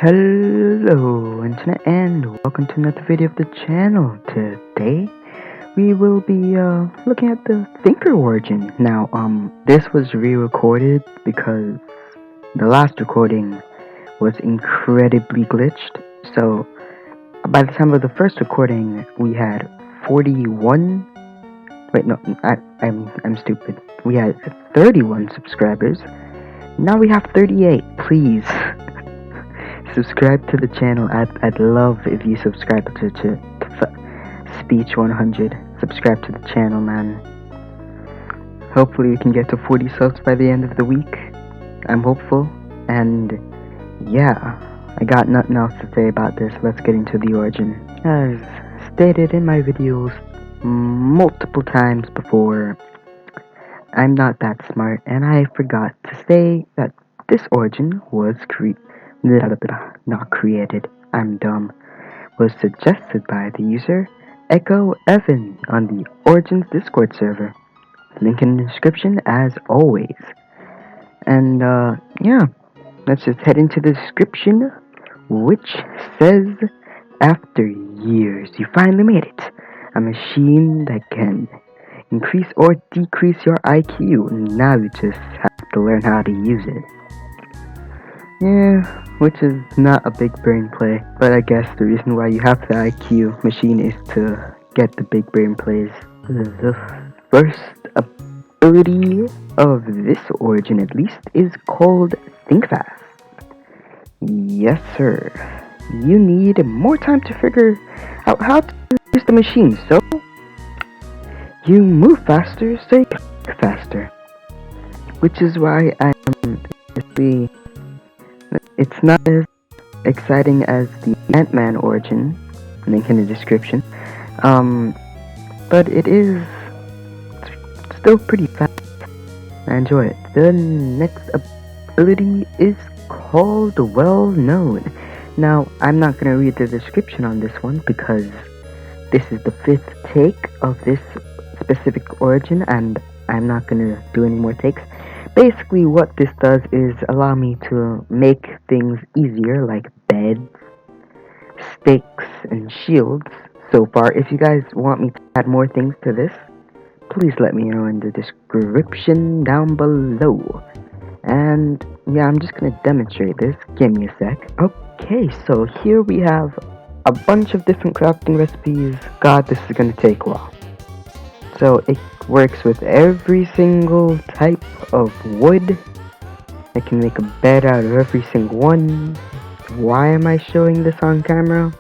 Hello internet and welcome to another video of the channel. Today we will be looking at the thinker origin. Now this was re-recorded because the last recording was incredibly glitched. So by the time of the first recording we had 41 wait no I'm stupid. We had 31 subscribers. Now we have 38. Please subscribe to the channel. I'd love if you subscribe to Speech 100. Subscribe to the channel, man. Hopefully we can get to 40 subs by the end of the week. I'm hopeful. And yeah, I got nothing else to say about this. Let's get into the origin. As stated in my videos multiple times before, I'm not that smart, and I forgot to say that this origin was not created, I'm dumb, was suggested by the user Echo Evan on the Origins Discord server. Link in the description as always. And yeah, let's just head into the description, which says, after years you finally made it. A machine that can increase or decrease your IQ. Now you just have to learn how to use it. Yeah, which is not a big brain play, but I guess the reason why you have the IQ machine is to get the big brain plays. The first ability of this origin, at least, is called Think Fast. Yes, sir. You need more time to figure out how to use the machine, so you move faster, so you click faster. Which is why it's not as exciting as the Ant-Man origin, link in the description, but it is still pretty fast. I enjoy it. The next ability is called Well Known. Now, I'm not going to read the description on this one because this is the 5th take of this specific origin, and I'm not going to do any more takes. Basically, what this does is allow me to make things easier, like beds, stakes, and shields. So far, if you guys want me to add more things to this, please let me know in the description down below. And yeah, I'm just gonna demonstrate this. Give me a sec. Okay, so here we have a bunch of different crafting recipes. God, this is gonna take a while. So it works with every single type of wood. I can make a bed out of every single one. Why am I showing this on camera?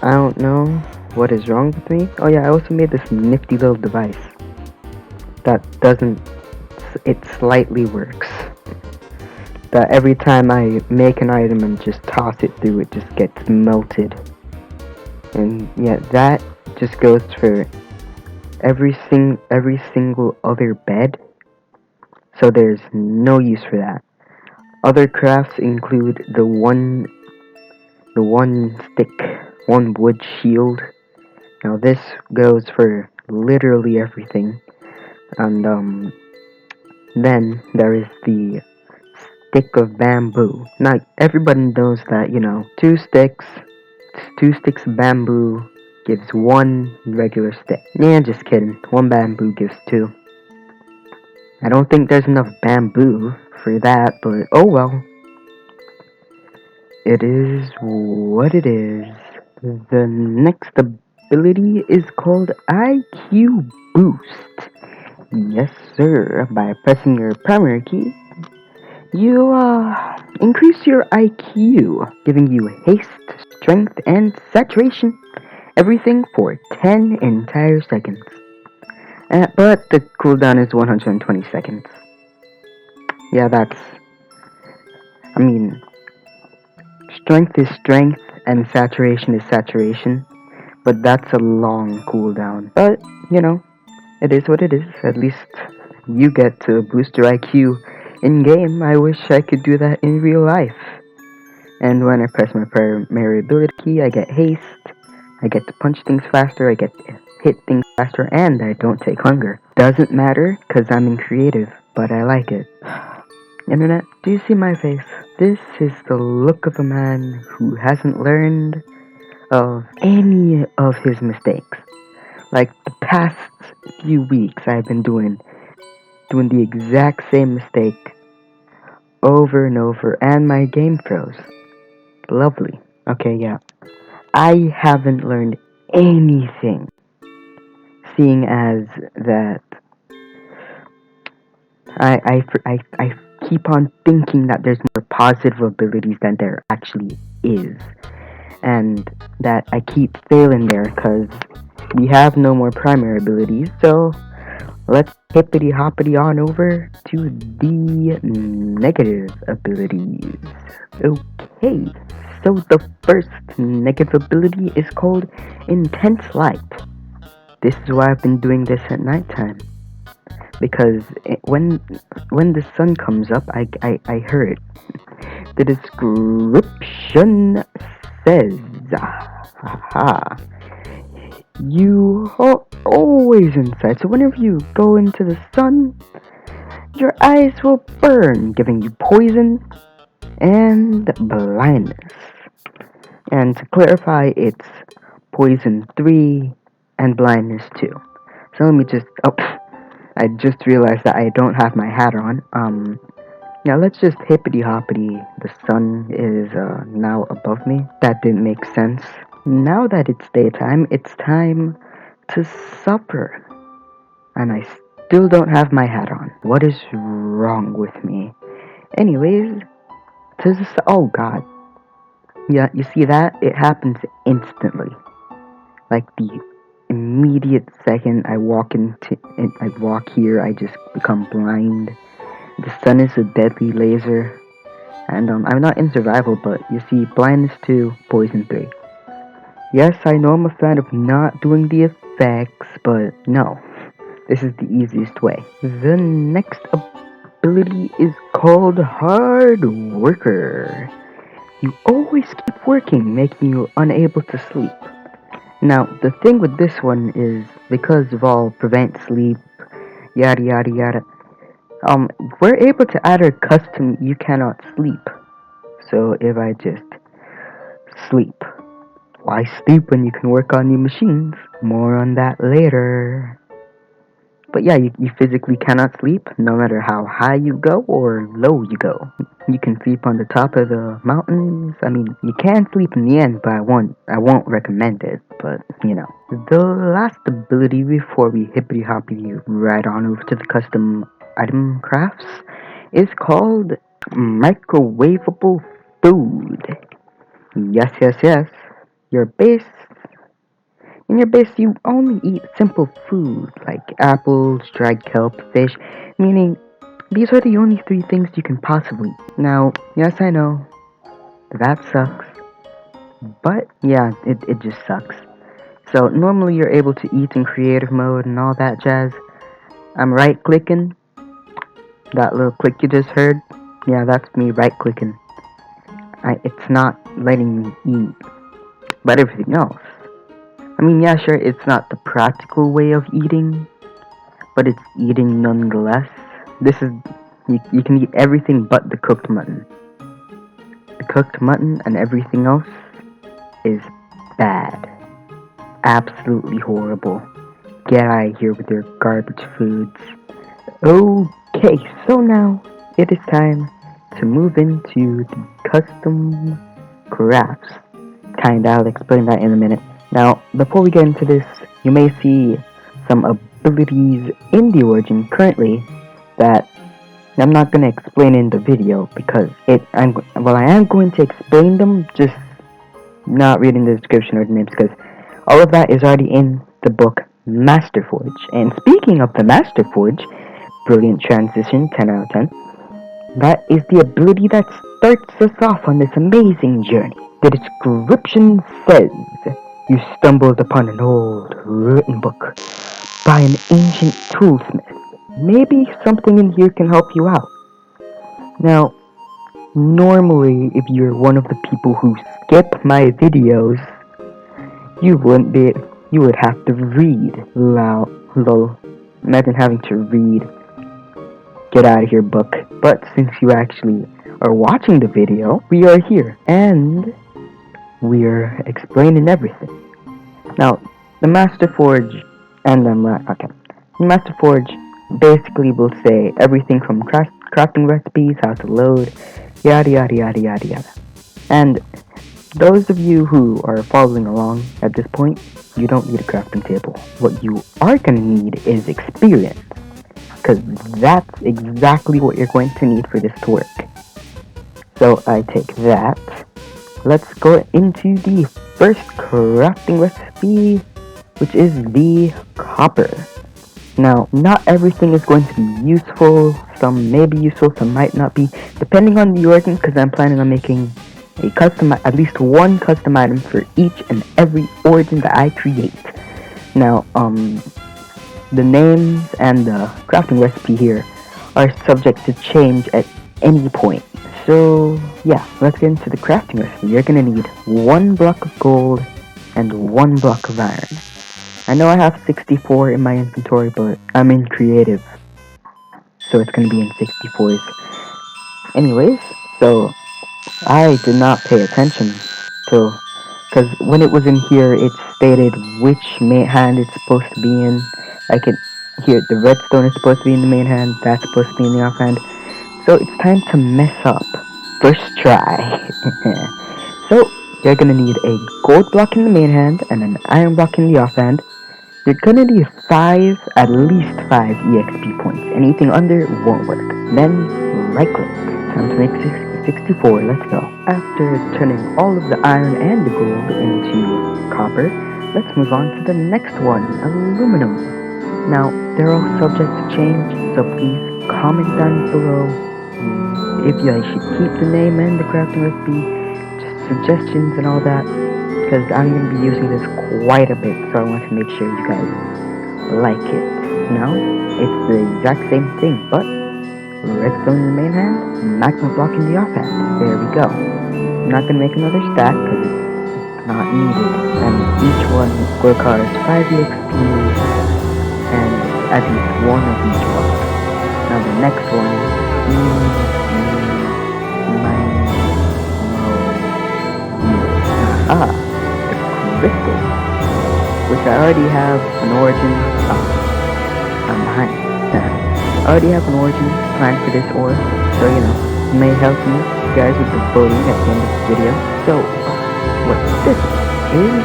I don't know what is wrong with me. Oh yeah, I also made this nifty little device that it slightly works. That every time I make an item and just toss it through, it just gets melted. And yeah, that just goes for every single other bed, so there's no use for that. Other crafts include the one wood shield. Now this goes for literally everything. And then there is the stick of bamboo. Now everybody knows that, two sticks of bamboo gives one regular stick. Yeah, just kidding. One bamboo gives two. I don't think there's enough bamboo for that, but oh well. It is what it is. The next ability is called IQ Boost. Yes, sir. By pressing your primary key, you increase your IQ, giving you haste, strength, and saturation. Everything for 10 entire seconds. But the cooldown is 120 seconds. Yeah, strength is strength and saturation is saturation. But that's a long cooldown. But, it is what it is. At least you get to boost your IQ in-game. I wish I could do that in real life. And when I press my primary ability key, I get haste. I get to punch things faster, I get to hit things faster, and I don't take hunger. Doesn't matter, because I'm in creative, but I like it. Internet, do you see my face? This is the look of a man who hasn't learned of any of his mistakes. Like the past few weeks, I've been doing the exact same mistake over and over, and my game froze. Lovely. Okay, yeah. I haven't learned anything, seeing as that I keep on thinking that there's more positive abilities than there actually is, and that I keep failing there because we have no more primary abilities. So let's hippity hoppity on over to the negative abilities. Okay, so the first negative ability is called Intense Light. This is why I've been doing this at nighttime, because when the sun comes up, I heard it. The description says, haha, you are always inside, so whenever you go into the sun, your eyes will burn, giving you poison and blindness. And to clarify, it's poison 3 and blindness 2. So let me just, I just realized that I don't have my hat on. Now let's just hippity hoppity. The sun is now above me. That didn't make sense. Now that it's daytime, it's time to supper. And I still don't have my hat on. What is wrong with me? Anyways, oh god. Yeah, you see that? It happens instantly. Like the immediate second I walk here, I just become blind. The sun is a deadly laser. And I'm not in survival, but you see, blindness 2, poison 3. Yes, I know I'm a fan of not doing the effects, but no. This is the easiest way. The next ability is called Hard Worker. You always keep working, making you unable to sleep. Now, the thing with this one is, because of all prevent sleep, yada yada yada, we're able to add a custom you cannot sleep. So if I just sleep, why sleep when you can work on new machines? More on that later. But yeah, you physically cannot sleep, no matter how high you go or low you go. You can sleep on the top of the mountains. I mean, you can sleep in the end, but I won't recommend it. But you know, the last ability before we hippity hoppity right on over to the custom item crafts is called microwavable food. Yes, yes, yes. Your base In your base, you only eat simple food like apples, dried kelp, fish, meaning these are the only 3 things you can possibly eat. Now, yes, I know, that sucks, but yeah, it just sucks. So, normally you're able to eat in creative mode and all that jazz. I'm right-clicking. That little click you just heard, yeah, that's me right-clicking. It's not letting me eat, but everything else. I mean, yeah, sure, it's not the practical way of eating, but it's eating nonetheless. You can eat everything but the cooked mutton. The cooked mutton and everything else is bad. Absolutely horrible. Get out of here with your garbage foods. Okay, so now it is time to move into the custom crafts. I'll explain that in a minute. Now, before we get into this, you may see some abilities in the origin currently that I'm not going to explain in the video because I am going to explain them, just not reading the description or the names, because all of that is already in the book Master Forge. And speaking of the Master Forge, brilliant transition, 10 out of 10. That is the ability that starts us off on this amazing journey. The description says, you stumbled upon an old written book by an ancient toolsmith. Maybe something in here can help you out. Now, normally if you're one of the people who skip my videos, you would have to read. Lol. Imagine having to read. Get out of here, book. But since you actually are watching the video, we are here and we're explaining everything. Now, the Master Forge, and I'm right, okay. The Master Forge basically will say everything from crafting recipes, how to load, yada yada yada yada yada. And those of you who are following along at this point, you don't need a crafting table. What you are going to need is experience, because that's exactly what you're going to need for this to work. So I take that. Let's go into the first crafting recipe, which is the copper. Now, not everything is going to be useful. Some may be useful, some might not be, depending on the origin, because I'm planning on making a custom, at least one custom item for each and every origin that I create. Now, the names and the crafting recipe here are subject to change at any point. So, yeah, let's get into the crafting recipe. You're gonna need 1 block of gold and 1 block of iron. I know I have 64 in my inventory, but I'm in creative, so it's gonna be in 64s. Anyways, so I did not pay attention to, because when it was in here, it stated which main hand it's supposed to be in. I can hear the redstone is supposed to be in the main hand, that's supposed to be in the offhand. So it's time to mess up. First try. So you're gonna need a gold block in the main hand and an iron block in the offhand. You're gonna need at least 5 EXP points. Anything under won't work. Then right click. Time to make 64, let's go. After turning all of the iron and the gold into copper, let's move on to the next one, aluminum. Now, they're all subject to change, so please comment down below if I should keep the name and the crafting recipe, just suggestions and all that, because I'm going to be using this quite a bit, so I want to make sure you guys like it. Now, it's the exact same thing, but redstone in the main hand, magma block in the offhand. There we go. I'm not going to make another stack, because it's not needed, and each one requires 5 EXP, and at least 1 of each block. Now the next one, the crystal, which I already have an origin. I'm behind. I already have an origin planned for this ore, so you know, it may help you guys with the voting at the end of the video. So, what this is,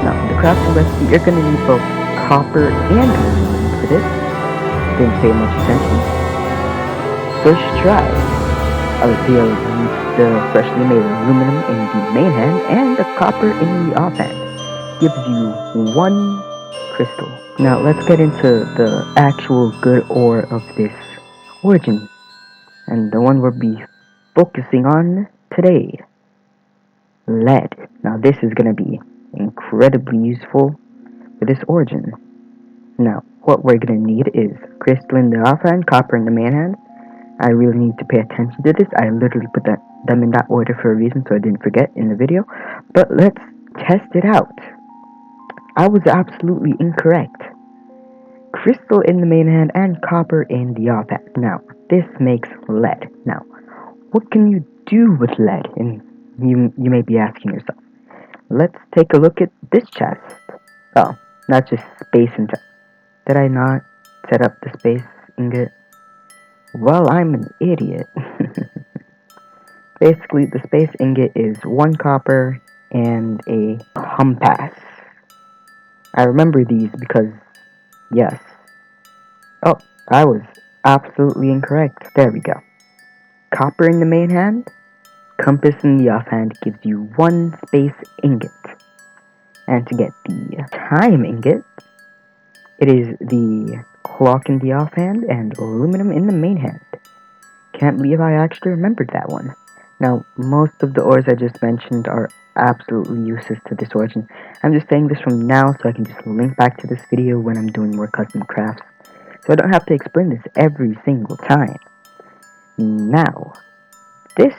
now the crafting recipe, you're gonna need both copper and aluminum for this. Didn't pay much attention. First try. I'll use the freshly made aluminum in the main hand and the copper in the offhand. Gives you 1 crystal. Now let's get into the actual good ore of this origin, and the one we'll be focusing on today, lead. Now this is going to be incredibly useful for this origin. Now what we're going to need is crystal in the offhand, copper in the main hand. I really need to pay attention to this. I literally put them in that order for a reason, so I didn't forget in the video. But let's test it out. I was absolutely incorrect. Crystal in the main hand and copper in the offhand. Now, this makes lead. Now, what can you do with lead? And you may be asking yourself. Let's take a look at this chest. Oh, not just space and chest. Did I not set up the space ingot? Well, I'm an idiot. Basically, the space ingot is 1 copper and a compass. I remember these because, yes. Oh, I was absolutely incorrect. There we go. Copper in the main hand, compass in the offhand gives you 1 space ingot. And to get the time ingot, it is the clock in the offhand and aluminum in the main hand. Can't believe I actually remembered that one. Now, most of the ores I just mentioned are absolutely useless to this origin. I'm just saying this from now so I can just link back to this video when I'm doing more custom crafts, so I don't have to explain this every single time. Now, this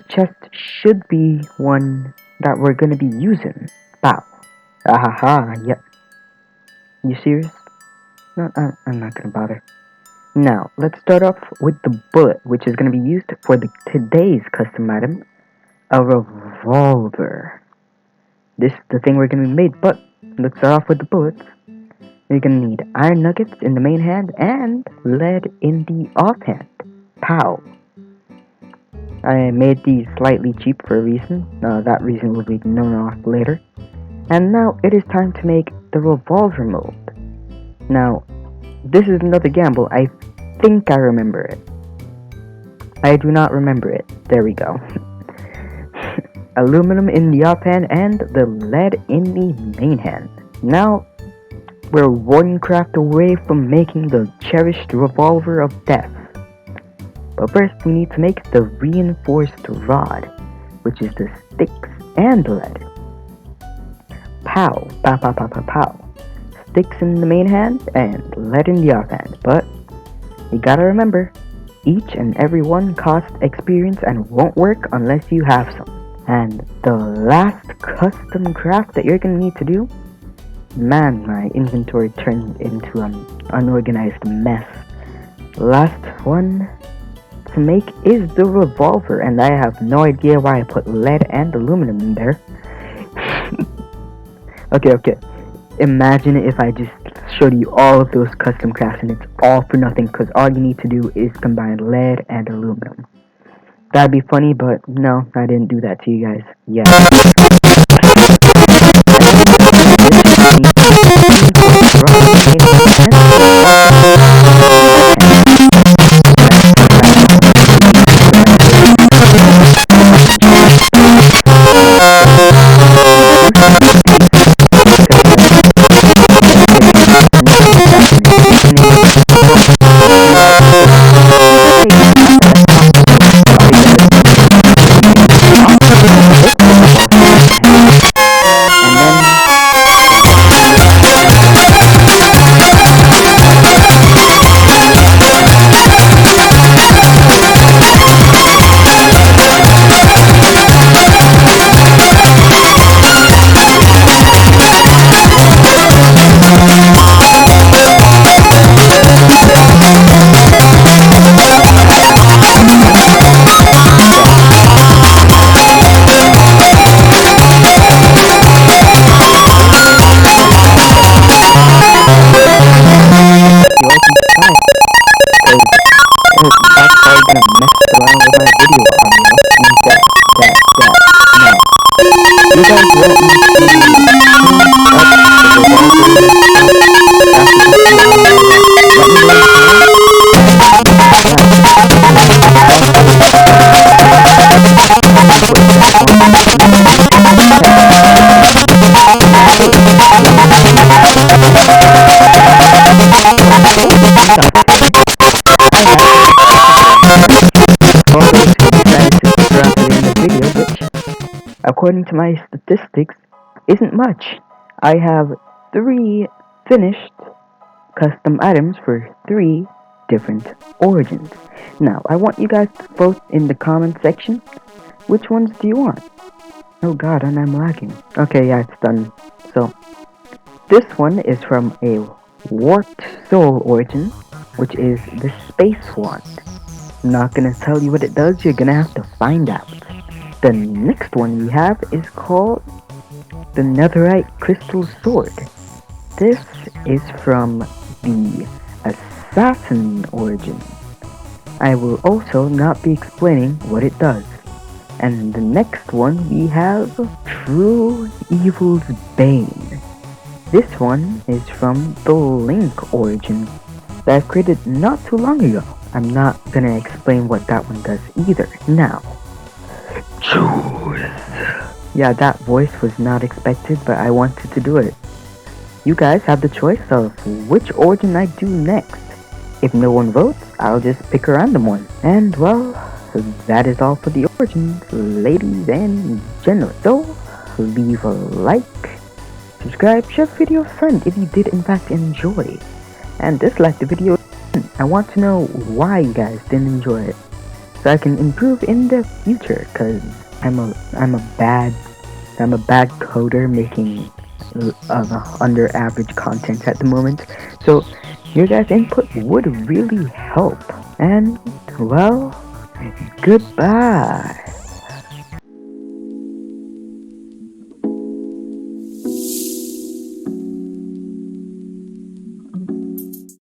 chest should be one that we're going to be using. Wow. Ahaha, yep. You serious? No, I'm not going to bother. Now, let's start off with the bullet, which is going to be used for today's custom item, a revolver. This is the thing we're going to be made, but let's start off with the bullets. You're going to need iron nuggets in the main hand and lead in the offhand. Pow! I made these slightly cheap for a reason. That reason will be known off later. And now it is time to make the revolver mold. Now, this is another gamble. I think I remember it. I do not remember it. There we go. Aluminum in the offhand and the lead in the main hand. Now, we're one craft away from making the cherished revolver of death. But first, we need to make the reinforced rod, which is the sticks and lead. Pow, pow, pow, pow, pow, pow. Sticks in the main hand and lead in the offhand. But you gotta remember, each and every one costs experience and won't work unless you have some. And the last custom craft that you're gonna need to do, man, my inventory turned into an unorganized mess. Last one to make is the revolver, and I have no idea why I put lead and aluminum in there. Okay. Imagine if I just showed you all of those custom crafts and it's all for nothing because all you need to do is combine lead and aluminum. That'd be funny, but no, I didn't do that to you guys. Yeah. According to my statistics, isn't much. I have 3 finished custom items for 3 different origins. Now, I want you guys to vote in the comment section. Which ones do you want? Oh god, and I'm lagging. Okay, yeah, it's done. So, this one is from a warped soul origin, which is the space wont. I'm not gonna tell you what it does, you're gonna have to find out. The next one we have is called the Netherright Crystal Sword. This is from the Assassin origin. I will also not be explaining what it does. And the next one we have True Evil's Bane. This one is from the Link origin that I created not too long ago. I'm not gonna explain what that one does either. Now, choose. Yeah, that voice was not expected, but I wanted to do it. You guys have the choice of which origin I do next. If no one votes, I'll just pick a random one. And well, that is all for the origins, ladies and gentlemen. So, leave a like, subscribe, share the video with a friend if you did in fact enjoy, and dislike the video. I want to know why you guys didn't enjoy it, so I can improve in the future. Cause I'm a bad coder making under average content at the moment. So Your guys' input would really help. And, well, goodbye.